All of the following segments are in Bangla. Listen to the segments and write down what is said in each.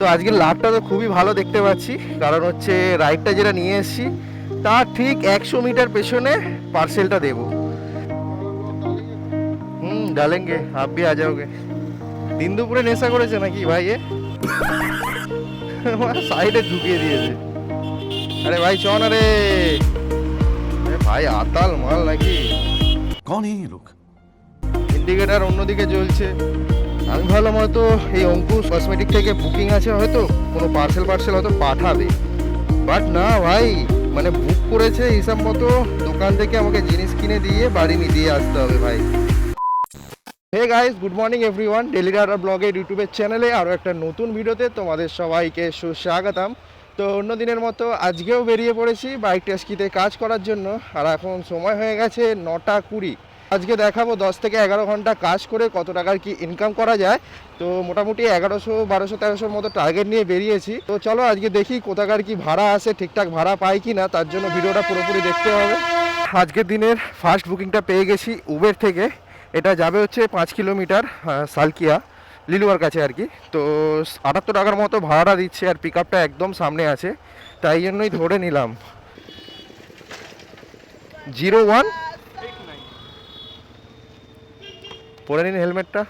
তো আজকের লাভটা তো খুবই ভালো দেখতে পাচ্ছি, কারণ হচ্ছে রাইডটা যেটা নিয়ে এসেছি তার ঠিক 100 মিটার পেছনে পার্সেলটা দেবো। ডালেঙ্গে আপ ভি আ যাওগে। দিন দুপুরে নেশা করেছে নাকি ভাই এ? সাইডে ঢুকিয়ে দিয়েছে। আরে ভাই চ না রে। ভাই আতাল মাল নাকি? कौन है ये लोग? ইন্ডিকেটার অন্যদিকে জ্বলছে। আমি ভাবলাম হয়তো এই অঙ্কুশ কসমেটিক থেকে বুকিং আছে, হয়তো কোনো পার্সেল হয়তো পাঠাবে। বাট না ভাই, মানে বুক করেছে হিসাব মতো দোকান থেকে আমাকে জিনিস কিনে দিয়ে বাড়ি নিয়ে দিয়ে আসতে হবে ভাই। Hey guys, good morning everyone. Daily rider ব্লগের ইউটিউবের চ্যানেলে আরও একটা নতুন ভিডিওতে তোমাদের সবাইকে সুস্বাগতম। তো অন্য দিনের মতো আজকেও বেরিয়ে পড়েছি বাইক টেস্কিতে কাজ করার জন্য। আর এখন সময় হয়ে গেছে 9:20। আজকে দেখাবো 10 থেকে 11 ঘন্টা কাজ করে কত টাকার কি ইনকাম করা যায়। তো মোটামুটি 1100, 1200, 1300 মতো টার্গেট নিয়ে বেরিয়েছি। তো চলো আজকে দেখি কোথাকার কি ভাড়া আসে, ঠিকঠাক ভাড়া পাই কি না, তার জন্য ভিডিওটা পুরোপুরি দেখতে হবে। আজকের দিনের ফার্স্ট বুকিংটা পেয়ে গেছি উবের থেকে। এটা যাবে হচ্ছে 5 কিলোমিটার সালকিয়া, লিলুয়ার কাছে আর কি। তো 78 টাকার মতো ভাড়াটা দিচ্ছে, আর পিক আপটা একদম সামনে আছে, তাই জন্যই ধরে নিলাম। 01 পরে নিন হেলমেটটা।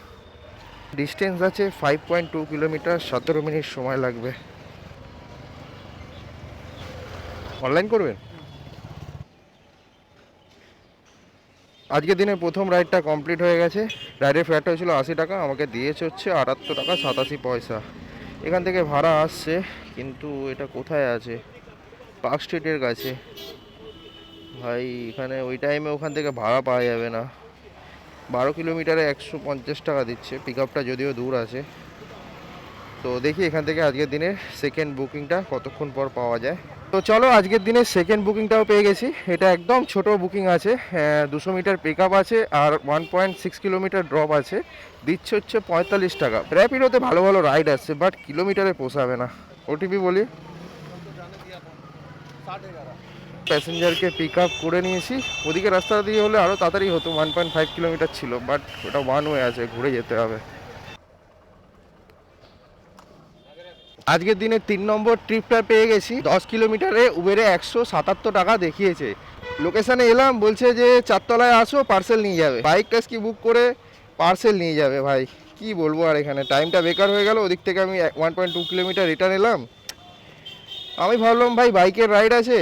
ডিস্টেন্স আছে 5.2 কিলোমিটার, 17 মিনিট সময় লাগবে। অনলাইন করবেন? আজকের দিনের প্রথম রাইডটা কমপ্লিট হয়ে গেছে। রাইডের ফেয়ারটা হয়েছিল 80 টাকা, আমাকে দিয়েছে হচ্ছে 78 টাকা 87 পয়সা। এখান থেকে ভাড়া আসছে, কিন্তু এটা কোথায় আছে? পার্ক স্ট্রিটের কাছে। ভাই এখানে ওই টাইমে ওখান থেকে ভাড়া পাওয়া যাবে না। 12 কিলোমিটারে 150 টাকা দিচ্ছে, পিক আপটা যদিও দূর আছে। তো দেখি এখান থেকে আজকের দিনের সেকেন্ড বুকিংটা কতক্ষণ পর পাওয়া যায়। তো চলো আজকের দিনের সেকেন্ড বুকিংটাও পেয়ে গেছি। এটা একদম ছোট বুকিং আছে, 200 মিটার পিক আপ আছে আর 1.6 কিলোমিটার ড্রপ আছে। দিচ্ছে হচ্ছে 45 টাকা। র্যাপিডোতে ভালো ভালো রাইড আসছে, বাট কিলোমিটারে পোষাবে না। ওটিপি বলি। প্যাসেঞ্জারকে পিক আপ করে নিয়েছি। ওদিকে রাস্তা দিয়ে হলে আরও তাড়াতাড়ি হতো, 1.5 কিলোমিটার ছিল, বাট ওটা ওয়ান ওয়ে আছে, ঘুরে যেতে হবে। আজকের দিনে 3 নম্বর ট্রিপটা পেয়ে গেছি। 10 কিলোমিটারে উবেরে 177 টাকা দেখিয়েছে। লোকেশানে এলাম, বলছে যে 4 তলায় আসো, পার্সেল নিয়ে যাবে। বাইক ট্যাক্সি বুক করে পার্সেল নিয়ে যাবে। ভাই কি বলবো, আর এখানে টাইমটা বেকার হয়ে গেল। ওদিক থেকে আমি 1.2 কিলোমিটার রিটার্ন এলাম। আমি ভাবলাম ভাই বাইকের রাইড আছে,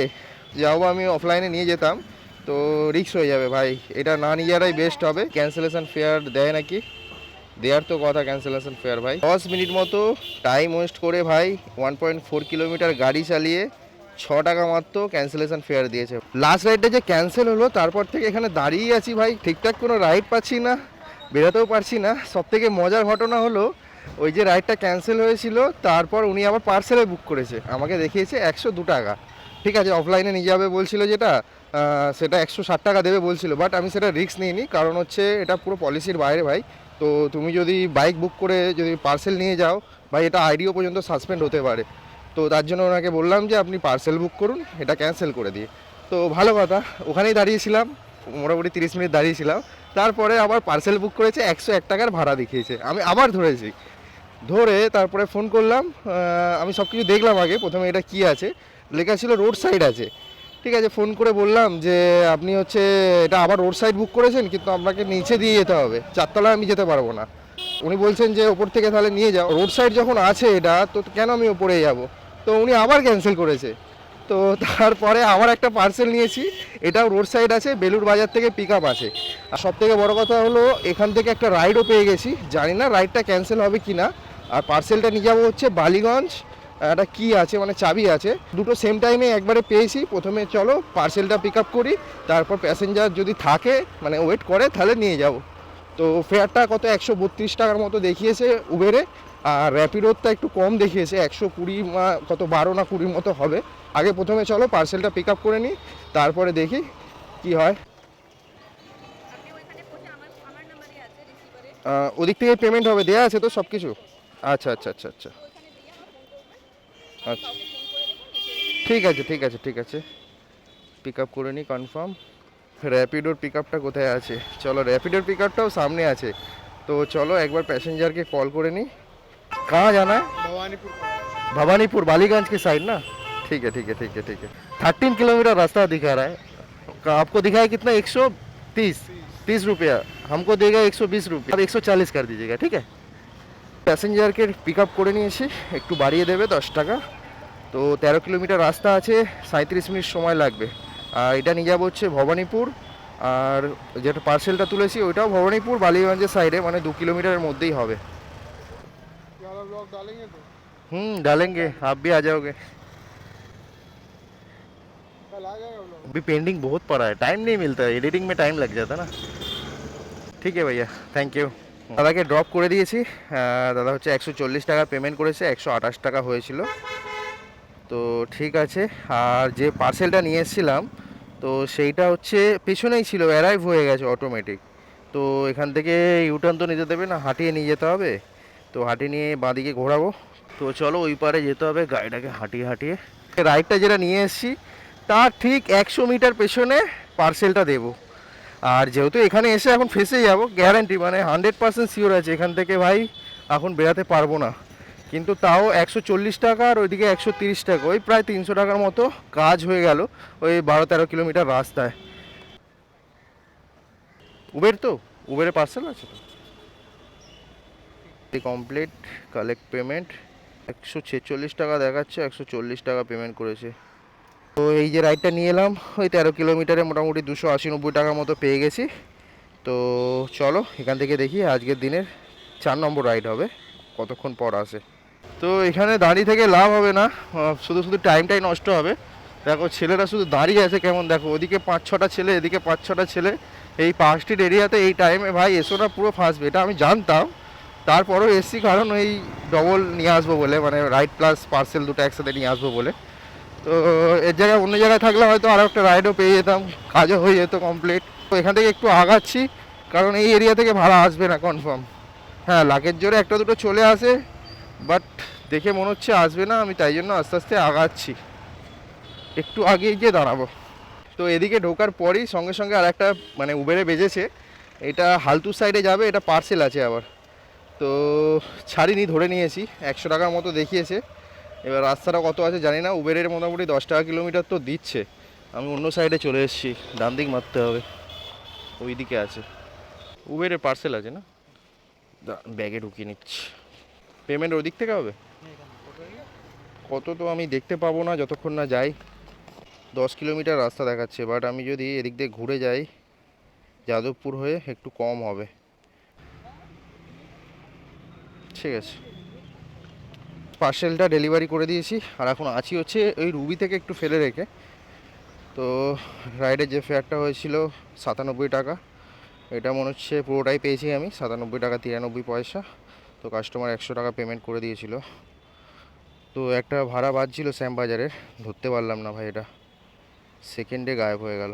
যাও আমি অফলাইনে নিয়ে যেতাম, তো রিস্ক হয়ে যাবে ভাই, এটা না নিয়ে যাওয়াই বেস্ট হবে। ক্যান্সেলেশন ফেয়ার দেয় নাকি? দেওয়ার তো কথা ক্যান্সেলেশন ফেয়ার। ভাই 10 মিনিট মতো টাইম ওয়েস্ট করে ভাই 1.4 কিলোমিটার গাড়ি চালিয়ে 6 টাকা মাত্র ক্যান্সেলেশন ফেয়ার দিয়েছে। লাস্ট রাইডটা যে ক্যান্সেল হলো, তারপর থেকে এখানে দাঁড়িয়ে আছি ভাই, ঠিকঠাক কোনো রাইড পাচ্ছি না, বেরোতেও পারছি না। সবথেকে মজার ঘটনা হলো, ওই যে রাইডটা ক্যান্সেল হয়েছিল তারপর উনি আবার পার্সেলে বুক করেছে, আমাকে দেখিয়েছে 102 টাকা। ঠিক আছে, অফলাইনে নিয়ে যাবে বলছিল যেটা, সেটা 160 টাকা দেবে বলছিল, বাট আমি সেটা রিস্ক নিইনি, কারণ হচ্ছে এটা পুরো পলিসির বাইরে ভাই। তো তুমি যদি বাইক বুক করে যদি পার্সেল নিয়ে যাও ভাই, এটা আইডিও পর্যন্ত সাসপেন্ড হতে পারে। তো তার জন্য ওনাকে বললাম যে আপনি পার্সেল বুক করুন, এটা ক্যান্সেল করে দিয়ে। তো ভালো কথা, ওখানেই দাঁড়িয়েছিলাম, মোটামুটি 30 মিনিট দাঁড়িয়েছিলাম। তারপরে আবার পার্সেল বুক করেছে, 101 টাকার ভাড়া দেখিয়েছে। আমি আবার ধরেছি, ধরে তারপরে ফোন করলাম। আমি সব কিছু দেখলাম আগে, প্রথমে এটা কি আছে, লেখা ছিল রোড সাইড আছে। ঠিক আছে, ফোন করে বললাম যে আপনি হচ্ছে এটা আবার রোড সাইড বুক করেছেন, কিন্তু আপনাকে নিচে দিয়ে যেতে হবে, 4 তলায় আমি যেতে পারবো না। উনি বলছেন যে ওপর থেকে তাহলে নিয়ে যাও, রোড সাইড যখন আছে এটা, তো কেন আমি ওপরে যাব? তো উনি আবার ক্যান্সেল করেছে। তো তারপরে আবার একটা পার্সেল নিয়েছি, এটাও রোড সাইড আছে, বেলুর বাজার থেকে পিক আপ আছে। আর সবথেকে বড় কথা হলো, এখান থেকে একটা রাইডও পেয়ে গেছি, জানি না রাইডটা ক্যান্সেল হবে কি না। আর পার্সেলটা নিয়ে যাবো হচ্ছে বালিগঞ্জ। একটা কি আছে, মানে চাবি আছে, দুটো সেম টাইমে একবারে পেয়েছি। প্রথমে চলো পার্সেলটা পিক আপ করি, তারপর প্যাসেঞ্জার যদি থাকে মানে ওয়েট করে তাহলে নিয়ে যাব। তো ফেয়ারটা কত 132 টাকার মতো দেখিয়েছে উবেরে, আর র্যাপিডোরটা একটু কম দেখিয়েছে, 120 কত 12 না 20 মতো হবে। আগে প্রথমে চলো পার্সেলটা পিক আপ করে নিই, তারপরে দেখি কি হয়। ওদিক থেকে পেমেন্ট হবে, দেওয়া আছে তো সব কিছু? আচ্ছা আচ্ছা আচ্ছা আচ্ছা আচ্ছা, ঠিক আছে ঠিক আছে ঠিক আছে, পিক আপ করে নিই কনফার্ম। র্যাপিডোর পিক আপটা কোথায় আছে? চলো র্যাপিডোর পিক আপটাও সামনে আছে। তো চলো একবার প্যাসেঞ্জারকে কল করে নিই। কাহা জানা है? भवानीपुर बालीगंज की साइड ना? ठीक है ठीक है ठीक है ठीक है। 13 किलोमीटर रास्ता दिखा रहा है। आपको दिखा है कितना? 130 रुपया। हमको देगा 120 रुपया। अब 140 कर दीजिएगा, ठीक है? প্যাসেঞ্জারকে পিক আপ করে নিয়েছি, একটু বাড়িয়ে দেবে 10 টাকা। তো 13 কিলোমিটার রাস্তা আছে, 37 মিনিট সময় লাগবে। আর এটা নিয়ে যাবো হচ্ছে ভবানীপুর। আর যেটা পার্সেলটা তুলেছি ওইটাও ভবানীপুর বালিগঞ্জের সাইডে, মানে 2 किलोमीटर মধ্যেই হবে। डालेंगे, आप भी आ जाओगे। अभी पेंडिंग बहुत पड़ा है, टाइम नहीं मिलता है, एडिटिंग में टाइम लग जाता ना। ঠিক আছে ভাইয়া, থ্যাংক ইউ। দাদাকে ড্রপ করে দিয়েছি। দাদা হচ্ছে 140 টাকা পেমেন্ট করেছে, 128 টাকা হয়েছিল। তো ঠিক আছে। আর যে পার্সেলটা নিয়ে এসেছিলাম তো সেইটা হচ্ছে পেছনেই ছিল, অ্যারাইভ হয়ে গেছে অটোমেটিক। তো এখান থেকে ইউটার্ন তো নিতে দেবে না, হাঁটিয়ে নিয়ে যেতে হবে। তো হাঁটিয়ে নিয়ে বাঁদিকে ঘোরাবো। তো চলো ওই পারে যেতে হবে গাড়িটাকে হাঁটিয়ে হাঁটিয়ে। রাইডটা যেটা নিয়ে এসেছি তার ঠিক 100 মিটার পেছনে পার্সেলটা দেবো। আর যেহেতু এখানে এসে এখন ফেসে যাব, গ্যারান্টি মানে 100% শিওর আছে এখান থেকে ভাই এখন বেরাতে পারবো না। কিন্তু তাও 140 টাকা আর ওইদিকে 130 টাকা, ওই প্রায় 300 টাকার মতো কাজ হয়ে গেল ওই 12-13 কিলোমিটার রাস্তায়। উবের তো, উবেরে পার্সেল আছে তো কমপ্লিট। কালেক্ট পেমেন্ট 146 টাকা দেখাচ্ছে, 140 টাকা পেমেন্ট করেছে। তো এই যে রাইডটা নিয়ে এলাম ওই 13 কিলোমিটারে মোটামুটি 280-90 টাকার মতো পেয়ে গেছি। তো চলো এখান থেকে দেখি আজকের দিনের 4 নম্বর রাইড হবে, কতক্ষণ পর আসে। তো এখানে দাঁড়িয়ে থেকে লাভ হবে না, শুধু শুধু টাইমটাই নষ্ট হবে। দেখো ছেলেরা শুধু দাঁড়িয়ে আছে কেমন, দেখো ওদিকে 5-6টা ছেলে, এদিকে 5-6টা ছেলে। এই পার্ক স্ট্রিট এরিয়াতে এই টাইমে ভাই এসো না, পুরো ফাঁসবে। এটা আমি জানতাম, তারপরেও এসছি কারণ ওই ডবল নিয়ে আসবো বলে, মানে রাইড প্লাস পার্সেল দুটো একসাথে নিয়ে আসবো বলে। তো এর জায়গায় অন্য জায়গায় থাকলে হয়তো আরও একটা রাইডও পেয়ে যেতাম, কাজও হয়ে যেত কমপ্লিট। তো এখান থেকে একটু আগাচ্ছি কারণ এই এরিয়া থেকে ভাড়া আসবে না কনফার্ম। হ্যাঁ লাগের জোরে একটা দুটো চলে আসে, বাট দেখে মনে হচ্ছে আসবে না। আমি তাই জন্য আস্তে আস্তে আগাচ্ছি, একটু আগে গিয়ে দাঁড়াবো। তো এদিকে ঢোকার পরই সঙ্গে সঙ্গে আর একটা মানে উবেরে বেজেছে, এটা হালতুর সাইডে যাবে, এটা পার্সেল আছে আবার। তো ছাড়িনি, ধরে নিয়েছি, 100 টাকার মতো দেখিয়েছে। এবার রাস্তাটা কত আছে জানি না, উবেরের মোটামুটি 10 টাকা কিলোমিটার তো দিচ্ছে। আমি অন্য সাইডে চলে এসেছি, ডান দিক মারতে হবে, ওই দিকে আছে উবেরের পার্সেল আছে না, ব্যাগে ঢুকিয়ে নিচ্ছি। পেমেন্ট ওই দিক থেকে হবে, কত তো আমি দেখতে পাবো না যতক্ষণ না যাই। 10 কিলোমিটার রাস্তা দেখাচ্ছে, বাট আমি যদি এদিক দিয়ে ঘুরে যাই যাদবপুর হয়ে একটু কম হবে। ঠিক আছে, পার্সেলটা ডেলিভারি করে দিয়েছি। আর এখন আছি হচ্ছে ওই রুবি থেকে একটু ফেলে রেখে। তো রাইডের যে ফেয়ারটা হয়েছিল 97 টাকা, এটা মনে হচ্ছে পুরোটাই পেয়েছি আমি, 97 টাকা 93 পয়সা। তো কাস্টমার 100 টাকা পেমেন্ট করে দিয়েছিল। তো একটা ভাড়া বাজছিল শ্যামবাজারের, ধরতে পারলাম না ভাই, এটা সেকেন্ডে গায়েব হয়ে গেল।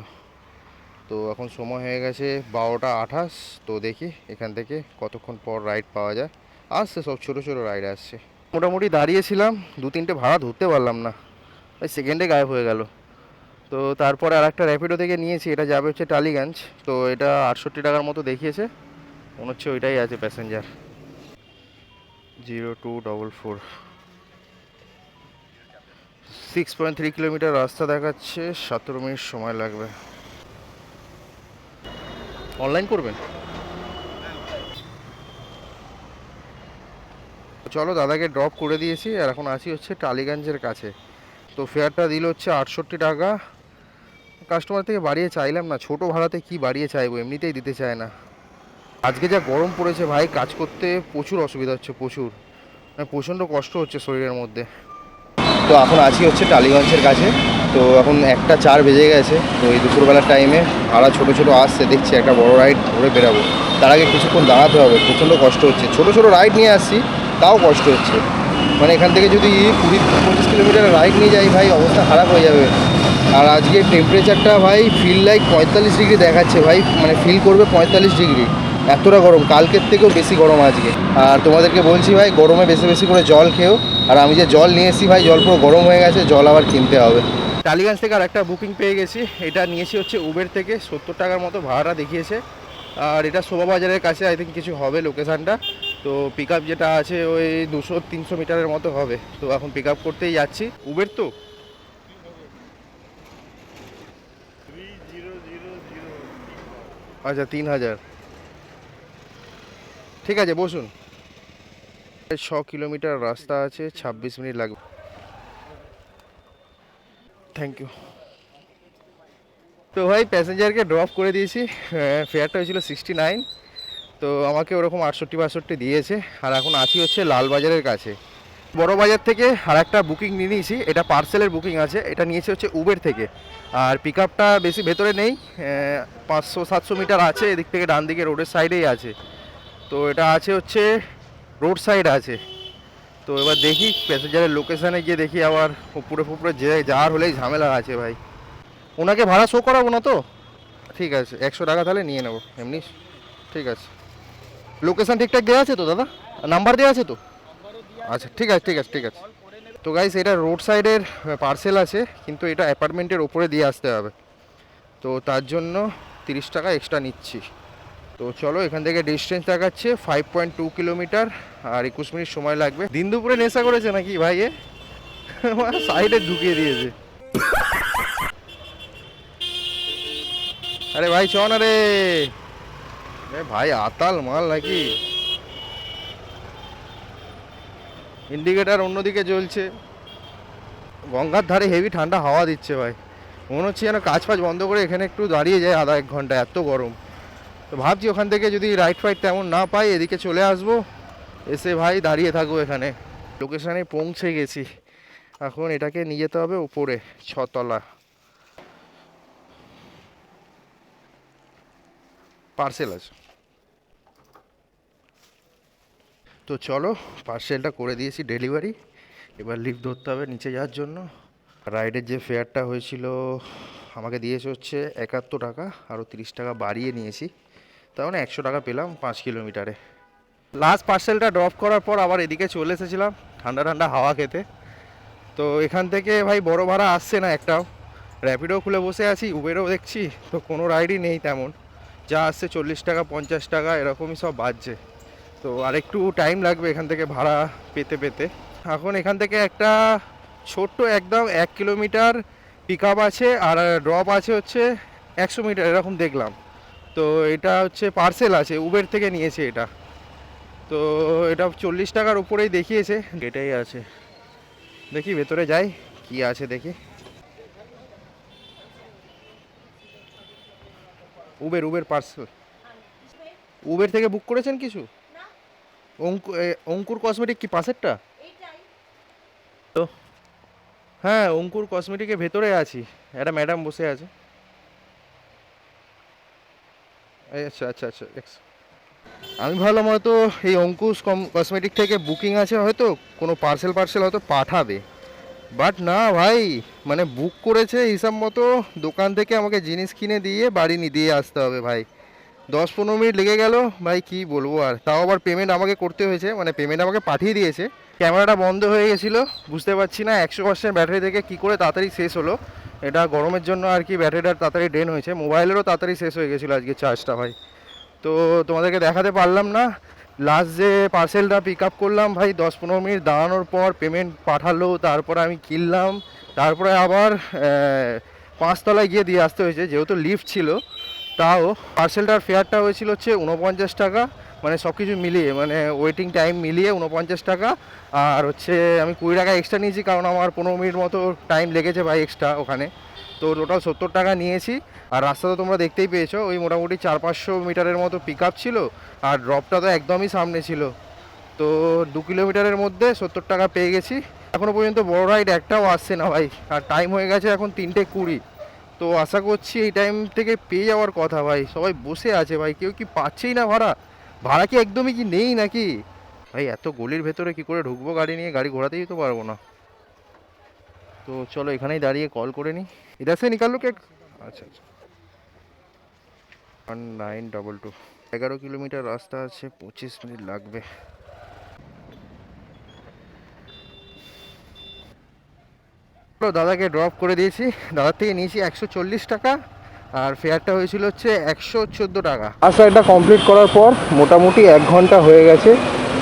তো এখন সময় হয়ে গেছে 12টা 28। তো দেখি এখান থেকে কতক্ষণ পর রাইড পাওয়া যায়। আসছে সব ছোটো ছোটো রাইড আসছে। মোটামুটি দাঁড়িয়েছিলাম, 2-3টে ভাড়া ধরতে পারলাম না, ওই সেকেন্ডে গায়েব হয়ে গেল। তো তারপরে আর একটা র্যাপিডো থেকে নিয়েছি, এটা যাবে হচ্ছে টালিগঞ্জ। তো এটা 68 টাকার মতো দেখিয়েছে, মনে হচ্ছে ওইটাই আছে প্যাসেঞ্জার। 0244, 6.3 কিলোমিটার রাস্তা দেখাচ্ছে, 17 মিনিট সময় লাগবে। অনলাইন করবেন? চলো দাদাকে ড্রপ করে দিয়েছি, আর এখন আছি হচ্ছে টালিগঞ্জের কাছে। তো ফেয়ারটা দিল হচ্ছে 68 টাকা। কাস্টমার থেকে বাড়িয়ে চাইলাম না, ছোটো ভাড়াতে কি বাড়িয়ে চাইবো, এমনিতেই দিতে চায় না। আজকে যা গরম পড়েছে ভাই, কাজ করতে প্রচুর অসুবিধা হচ্ছে, প্রচুর, মানে প্রচণ্ড কষ্ট হচ্ছে শরীরের মধ্যে। তো এখন আছি হচ্ছে টালিগঞ্জের কাছে। তো এখন 1টা 4 বেজে গেছে। তো এই দুপুরবেলার টাইমে ভাড়া ছোটো ছোটো আসছে, দেখছি একটা বড় রাইড ধরে বেরাবো। তার আগে কিছুক্ষণ দাঁড়াতে হবে, প্রচণ্ড কষ্ট হচ্ছে। ছোটো ছোটো রাইড নিয়ে আসছি, তাও কষ্ট হচ্ছে। মানে এখান থেকে যদি 20-25 কিলোমিটার রাইড নিয়ে যাই ভাই, অবস্থা খারাপ হয়ে যাবে। আর আজকে টেম্পারেচারটা ভাই ফিল লাইক 45 ডিগ্রি দেখাচ্ছে ভাই, মানে ফিল করবে 45 ডিগ্রি, এতটা গরম। কালকের থেকেও বেশি গরম আজকে। আর তোমাদেরকে বলছি ভাই, গরমে বেশি বেশি করে জল খেও। আর আমি যে জল নিয়ে এসেছি ভাই, জল পুরো গরম হয়ে গেছে, জল আবার কিনতে হবে। টালিগঞ্জ থেকে আর একটা বুকিং পেয়ে গেছি, এটা নিয়েছি হচ্ছে উবের থেকে, 70 টাকার মতো ভাড়াটা দেখিয়েছে। আর এটা শোভাবাজারের কাছে, আই থিঙ্ক কিছু হবে লোকেশানটা। তো পিক আপ যেটা আছে ওই 200-300 মিটারের মতো হবে। তো এখন পিক আপ করতেই যাচ্ছি। উবের তো 3000 আচ্ছা 3000, ঠিক আছে বসুন। 100 কিলোমিটার রাস্তা আছে, 26 মিনিট লাগবে। Thank you. তো ভাই প্যাসেঞ্জারকে ড্রপ করে দিয়েছি, ফেয়ারটা হয়েছিল 69, তো আমাকে ওরকম 68-62 দিয়েছে। আর এখন আছি হচ্ছে লালবাজারের কাছে। বড় বাজার থেকে আর একটা বুকিং নিয়ে নিয়েছি, এটা পার্সেলের বুকিং আছে, এটা নিয়েছে হচ্ছে উবের থেকে। আর পিক আপটা বেশি ভেতরে নেই, 500-700 মিটার আছে, এদিক থেকে ডান দিকে রোডের সাইডেই আছে। তো এটা আছে হচ্ছে রোড সাইড আছে। তো এবার দেখি প্যাসেঞ্জারের লোকেশানে গিয়ে দেখি আবার উপরে ফুপরে যে যাওয়ার হলেই ঝামেলা আছে ভাই। ওনাকে ভাড়া শো করাবো না তো? ঠিক আছে, 100 টাকা তাহলে নিয়ে নেবো এমনি। ঠিক আছে, লোকেশান ঠিকঠাক দেওয়া আছে তো দাদা? নাম্বার দেওয়া আছে তো? আচ্ছা ঠিক আছে ঠিক আছে ঠিক আছে। তো গাইস এটা রোড সাইডের পার্সেল আছে, কিন্তু এটা অ্যাপার্টমেন্টের ওপরে দিয়ে আসতে হবে। তো তার জন্য 30 টাকা এক্সট্রা নিচ্ছি। তো চলো, এখান থেকে ডিস্টেন্স দেখাচ্ছে 5.2 কিলোমিটার, আর 21 মিনিট সময় লাগবে। দিন দুপুরে নেশা করেছে নাকি ভাই এ? সাইডে ঢুকিয়ে দিয়েছে। আরে ভাই চ না রে। ভাই আতাল মাল নাকি? ইন্ডিকেটার অন্যদিকে জ্বলছে। গঙ্গার ধারে হেভি ঠান্ডা হাওয়া দিচ্ছে ভাই, মনে হচ্ছে যেন কাজ ফাজ বন্ধ করে এখানে একটু দাঁড়িয়ে যায় আধা এক ঘন্টা, এত গরম। তো ভাবছি ওখান থেকে যদি রাইট ফাইট তেমন না পাই এদিকে চলে আসবো, এসে ভাই দাঁড়িয়ে থাকবো এখানে। লোকেশানে পৌঁছে গেছি, এখন এটাকে নিয়ে যেতে হবে উপরে 6 তলা। পার্সেল আছে। তো চলো, পার্সেলটা করে দিয়েছি ডেলিভারি, এবার লিফট ধরতে হবে নিচে যাওয়ার জন্য। রাইডের যে ফেয়ারটা হয়েছিল আমাকে দিয়েছে হচ্ছে 71 টাকা, আরও 30 টাকা বাড়িয়ে নিয়েছি, তার মানে 100 টাকা পেলাম 5 কিলোমিটারে। লাস্ট পার্সেলটা ড্রপ করার পর আবার এদিকে চলে এসেছিলাম ঠান্ডা ঠান্ডা হাওয়া খেতে। তো এখান থেকে ভাই বড় ভাড়া আসছে না একটাও, র্যাপিডো খুলে বসে আছি, উবেরও দেখছি তো কোনো রাইডই নেই তেমন, যা আসছে 40 টাকা 50 টাকা এরকমই সব বাজছে। তো আরেকটু টাইম লাগবে এখান থেকে ভাড়া পেতে পেতে। এখন এখান থেকে একটা ছোট্ট একদম 1 কিলোমিটার পিক আপ আছে, আর ড্রপ আছে হচ্ছে 100 মিটার এরকম দেখলাম। তো এটা হচ্ছে পার্সেল আছে, উবের থেকে নিয়েছে এটা। তো এটা 40 টাকার উপরেই দেখিয়েছে, এটাই আছে। দেখি ভেতরে যাই কি আছে দেখি। Uber parcel. উবের থেকে বুক করেছেন কিছু? অঙ্কুর কসমেটিক কি পাশেরটা? তো হ্যাঁ, অঙ্কুর কসমেটিকের ভেতরে আছি, একটা ম্যাডাম বসে আছে। আচ্ছা আচ্ছা আচ্ছা, আমি ভাবলাম হয়তো এই অঙ্কুশ কসমেটিক থেকে বুকিং আছে, হয়তো কোনো পার্সেল হয়তো পাঠাবে। বাট না ভাই, মানে বুক করেছে হিসাব মতো, দোকান থেকে আমাকে জিনিস কিনে দিয়ে বাড়ি নিয়ে দিয়ে আসতে হবে ভাই। 10-15 মিনিট লেগে গেল ভাই, কি বলবো আর। তাও আবার পেমেন্ট আমাকে করতে হয়েছে, মানে পেমেন্ট আমাকে পাঠিয়ে দিয়েছে। ক্যামেরাটা বন্ধ হয়ে গেছিলো, বুঝতে পারছি না 100% ব্যাটারি থেকে কি করে তাড়াতাড়ি শেষ হলো। এটা গরমের জন্য আর কি ব্যাটারিটা তাড়াতাড়ি ড্রেন হয়েছে। মোবাইলেরও তাড়াতাড়ি শেষ হয়ে গেছিলো আজকে চার্জটা ভাই। তো তোমাদেরকে দেখাতে পারলাম না। লাস্ট যে পার্সেলটা পিক আপ করলাম ভাই, 10-15 মিনিট দাঁড়ানোর পর পেমেন্ট পাঠালো, তারপরে আমি কিনলাম, তারপরে আবার 5 তলায় গিয়ে দিয়ে আসতে হয়েছে যেহেতু লিফট ছিল। তাও পার্সেলটার ফেয়ারটা হয়েছিল হচ্ছে 49 টাকা, মানে সব কিছু মিলিয়ে, মানে ওয়েটিং টাইম মিলিয়ে 49 টাকা। আর হচ্ছে আমি 20 টাকা এক্সট্রা নিয়েছি, কারণ আমার 15 মিনিট মতো টাইম লেগেছে ভাই এক্সট্রা ওখানে। তো টোটাল 70 টাকা নিয়েছি। আর রাস্তা তো তোমরা দেখতেই পেয়েছো, ওই মোটামুটি 400-500 মিটারের মতো পিক আপ ছিল, আর ড্রপটা তো একদমই সামনে ছিল। তো 2 কিলোমিটারের মধ্যে 70 টাকা পেয়ে গেছি। এখনও পর্যন্ত বড় রাইড একটাও আসছে না ভাই, আর টাইম হয়ে গেছে এখন 3:20। তো আশা করছি এই টাইম থেকে পেয়ে যাওয়ার কথা ভাই। সবাই বসে আছে ভাই, কেউ কি পাচ্ছেই না ভাড়া। ভাড়া কি একদমই কি নেই নাকি ভাই? এত গলির ভেতরে কি করে ঢুকবো গাড়ি নিয়ে? গাড়ি ঘোরাতেই তো পারবো না। তো চলো এখানেই দাঁড়িয়ে কল করে নিই। इधर से निकाल लो क्या? আচ্ছা আচ্ছা, 1922। 11 কিলোমিটার রাস্তা আছে, 25 মিনিট লাগবে। দাদাকে ড্রপ করে দিয়েছি, দাদার থেকে নিয়েছি 140 টাকা, আর ফেয়ারটা হয়েছিল হচ্ছে 114 টাকা। আচ্ছা, এটা কমপ্লিট করার পর মোটামুটি 1 ঘন্টা হয়ে গেছে।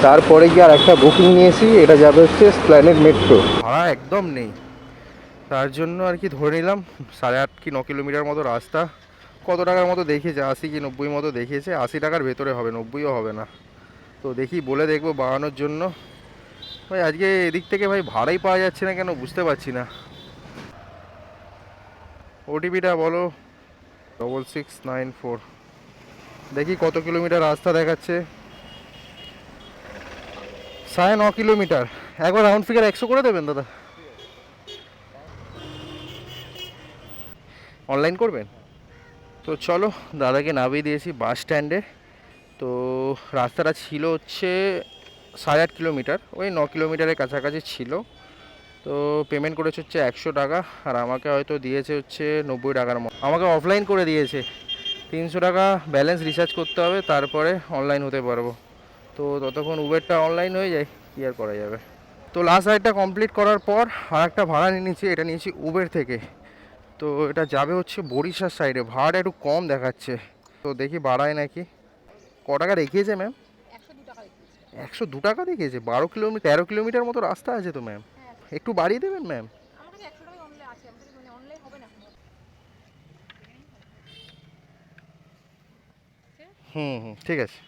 তারপরে গিয়ে আর একটা বুকিং নিয়েছি, এটা যাবে হচ্ছে স্প্ল্যানেড মেট্রো। ভাড়া একদম নেই, তার জন্য আর কি ধরে নিলাম 8.5 কি 9 কিলোমিটার মতো রাস্তা। কত টাকার মতো দেখিয়েছে, 80 কি 90 মতো দেখিয়েছে। 80 টাকার ভেতরে হবে, 90ও হবে না। তো দেখি বলে দেখবো বাড়ানোর জন্য। ভাই আজকে এদিক থেকে ভাই ভাড়াই পাওয়া যাচ্ছে না কেন বুঝতে পারছি না। ওটিপিটা বলো। 6694। দেখি কত কিলোমিটার রাস্তা দেখাচ্ছে। 9.5 কিলোমিটার। একবার রাউন্ড ফিগার 100 করে দেবেন দাদা। অনলাইন করবেন? তো চলো, দাদাকে নামিয়ে দিয়েছি বাস স্ট্যান্ডে। তো রাস্তাটা ছিল হচ্ছে 8.5 কিলোমিটার, ওই 9 কিলোমিটারের কাছাকাছি ছিল। তো পেমেন্ট করেছে হচ্ছে 100 টাকা, আর আমাকে হয়তো দিয়েছে হচ্ছে 90 টাকার মতো। আমাকে অফলাইন করে দিয়েছে, 300 টাকা ব্যালেন্স রিচার্জ করতে হবে, তারপরে অনলাইন হতে পারবো। তো ততক্ষণ উবেরটা অনলাইন হয়ে যায়, কী আর করা যাবে। তো লাস্ট রাইডটা কমপ্লিট করার পর আর একটা ভাড়া নিয়ে নিয়েছি, এটা নিয়েছি উবের থেকে। তো এটা যাবে হচ্ছে বরিশার সাইডে, ভাড়াটা একটু কম দেখাচ্ছে। তো দেখি বাড়ায় নাকি। ক টাকা দেখিয়েছে ম্যাম? 102 টাকা দেখিয়েছে। 12 কিলোমিটার 13 কিলোমিটার মতো রাস্তা আছে তো ম্যাম, একটু বাড়িয়ে দেবেন ম্যাম। হুম হুম, ঠিক আছে।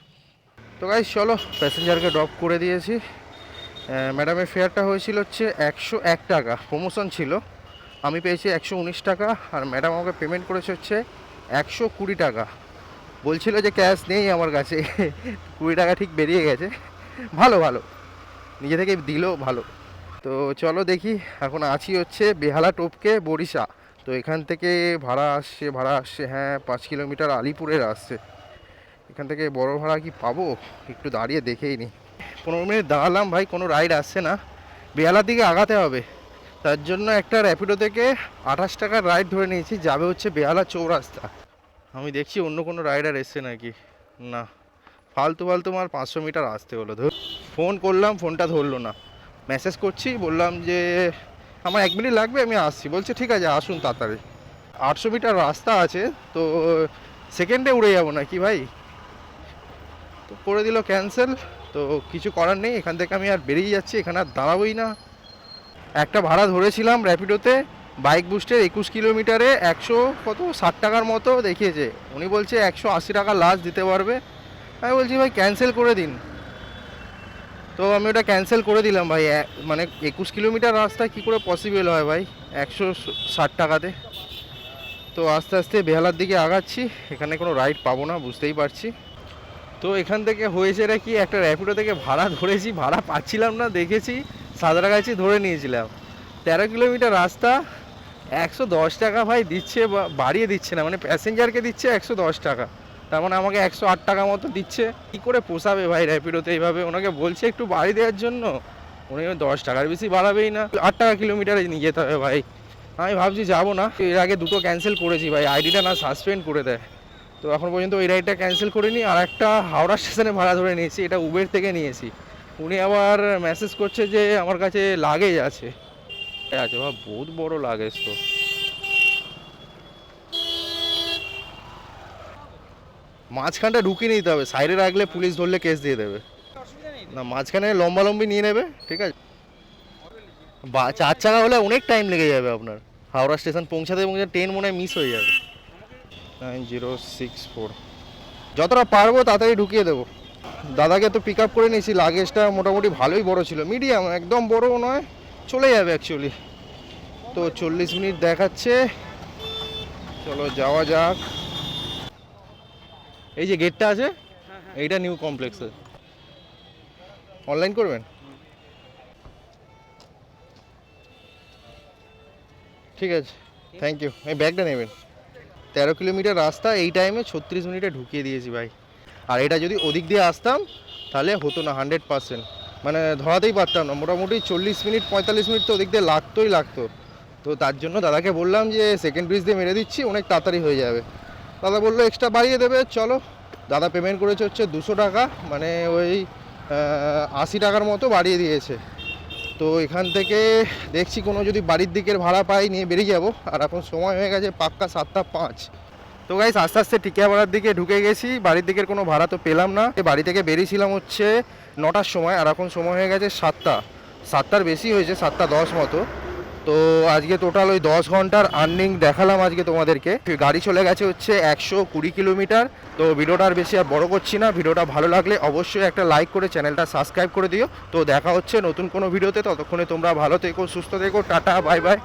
তো গাইস চলো, প্যাসেঞ্জারকে ড্রপ করে দিয়েছি। ম্যাডামের ফেয়ারটা হয়েছিল হচ্ছে 101 টাকা, প্রমোশন ছিল। আমি পেয়েছি 119 টাকা, আর ম্যাডাম আমাকে পেমেন্ট করেছে হচ্ছে 120 টাকা। বলছিল যে ক্যাশ নেই আমার কাছে, 20 টাকা ঠিক বেরিয়ে গেছে। ভালো ভালো, নিজে থেকে দিল ভালো। তো চলো দেখি, এখন আছি হচ্ছে বেহালা টোপকে বরিশা। তো এখান থেকে ভাড়া আসছে হ্যাঁ 5 কিলোমিটার আলিপুরের আসছে। এখান থেকে বড় ভাড়া কি পাবো, একটু দাঁড়িয়ে দেখেই নি। 15 মিনিট দাঁড়ালাম ভাই, কোনো রাইড আসছে না। বেহালার দিকে আগাতে হবে, তার জন্য একটা র্যাপিডো থেকে 28 টাকার রাইড ধরে নিয়েছি, যাবে হচ্ছে বেহালা চৌরাস্তা। আমি দেখছি অন্য কোনো রাইডার এসছে নাকি, না। ফালতু ফালতু মার 500 মিটার আসতে হলো। ধর ফোন করলাম, ফোনটা ধরলো না। মেসেজ করছি, বললাম যে আমার 1 মিনিট লাগবে, আমি আসছি। বলছে ঠিক আছে আসুন তাড়াতাড়ি। 800 মিটার রাস্তা আছে, তো সেকেন্ডে উড়ে যাবো না কি ভাই। তো করে দিল ক্যান্সেল। তো কিছু করার নেই, এখান থেকে আমি আর বেরিয়ে যাচ্ছি, এখানে আর দাঁড়াবোই না। একটা ভাড়া ধরেছিলাম র্যাপিডোতে বাইক বুস্টের 21 কিলোমিটারে 160 টাকার মতো দেখিয়েছে। উনি বলছে 180 টাকা লাস্ট দিতে পারবে। আমি বলছি ভাই ক্যান্সেল করে দিন। তো আমি ওটা ক্যান্সেল করে দিলাম ভাই। মানে 21 কিলোমিটার রাস্তা কী করে পসিবল হয় ভাই 160 টাকাতে। তো আস্তে আস্তে বেহালার দিকে আগাচ্ছি, এখানে কোনো রাইড পাবো না বুঝতেই পারছি। তো এখান থেকে হয়েছে কি, একটা র্যাপিডো থেকে ভাড়া ধরেছি, ভাড়া পাচ্ছিলাম না, দেখেছি সাঁতরাগাছি ধরে নিয়েছিলাম। 13 কিলোমিটার রাস্তা, 110 টাকা ভাই দিচ্ছে, বাড়িয়ে দিচ্ছে না, মানে প্যাসেঞ্জারকে দিচ্ছে 110 টাকা, তার মানে আমাকে 108 টাকা মতো দিচ্ছে। কী করে পোষাবে ভাই র্যাপিডোতে এইভাবে? ওনাকে বলছে একটু বাড়িয়ে দেওয়ার জন্য, উনি 10 টাকার বেশি বাড়াবেই না। 8 টাকা কিলোমিটারে নিয়ে যেতে হবে ভাই। আমি ভাবছি যাবো না, এর আগে দুটো ক্যান্সেল করেছি ভাই, আইডিটা না সাসপেন্ড করে দেয়। তো এখন পর্যন্ত ওই রাইডটা ক্যান্সেল করিনি। আর একটা হাওড়া স্টেশনে ভাড়া ধরে নিয়েছি, এটা উবের থেকে নিয়েছি। উনি আবার মেসেজ করছে যে আমার কাছে লাগেজ আছে। আছে বাবা, বহুত বড় লাগেজ তো। মাঝখানটা ঢুকিয়ে নিতে হবে, সাইডে রাখলে পুলিশ ধরলে কেস দিয়ে দেবে। না মাঝখানে লম্বালম্বি নিয়ে নেবে, ঠিক আছে। 4 চাকা হলে অনেক টাইম লেগে যাবে আপনার, হাওড়া স্টেশন পৌঁছাতে পৌঁছাতে ট্রেন মনে হয় মিস হয়ে যাবে। 9064, যতটা পারবো তাড়াতাড়ি ঢুকিয়ে দেবো। দাদাকে তো পিক আপ করে নিয়েছি, লাগেজটা মোটামুটি ভালোই বড় ছিল, মিডিয়াম, একদম বড়ও নয়, চলে যাবে অ্যাকচুয়ালি। তো 40 মিনিট দেখাচ্ছে, চলো যাওয়া যাক। এই যে গেটটা আছে, এইটা নিউ কমপ্লেক্সে। অনলাইন করবেন? ঠিক আছে, থ্যাংক ইউ। এই ব্যাগটা নেবেন। 13 কিলোমিটার রাস্তা এই টাইমে 36 মিনিটে ঢুকিয়ে দিয়েছি ভাই। আর এটা যদি ওদিক দিয়ে আসতাম তাহলে হতো না 100%, মানে ধরাতেই পারতাম না। মোটামুটি 40 মিনিট 45 মিনিট তো ওদিক দিয়ে লাগতো। তো তার জন্য দাদাকে বললাম যে সেকেন্ড ব্রিজ দিয়ে মেরে দিচ্ছি, অনেক তাড়াতাড়ি হয়ে যাবে। দাদা বললো এক্সট্রা বাড়িয়ে দেবে, চলো। দাদা পেমেন্ট করেছে হচ্ছে 200 টাকা, মানে ওই 80 টাকার মতো বাড়িয়ে দিয়েছে। তো এখান থেকে দেখছি কোনো যদি বাড়ির দিকের ভাড়া পাই নিয়ে বেরিয়ে যাব। আর এখন সময় হয়ে গেছে পাক্কা 7টা 5। তো গাইস আস্তে আস্তে টিকিয়াপাড়ার দিকে ঢুকে গেছি, বাড়ির দিকের কোনো ভাড়া তো পেলাম না। বাড়ি থেকে বেরিয়েছিলাম হচ্ছে 9টার সময়, আর এখন সময় হয়ে গেছে 7টার বেশি হয়েছে, 7:10 মতো। তো আজকে টোটাল ওই 10 ঘন্টার আর্নিং দেখালাম আজকে তোমাদেরকে। গাড়ি চলে গেছে হচ্ছে 120 কিলোমিটার। তো ভিডিওটা আর বেশি আর বড় করছি না, ভিডিওটা ভালো লাগলে অবশ্যই একটা লাইক করে চ্যানেলটা সাবস্ক্রাইব করে দিও। তো দেখা হচ্ছে নতুন কোনো ভিডিওতে, ততক্ষণে তোমরা ভালো থেকো, সুস্থ থেকো, টাটা, বাই বাই।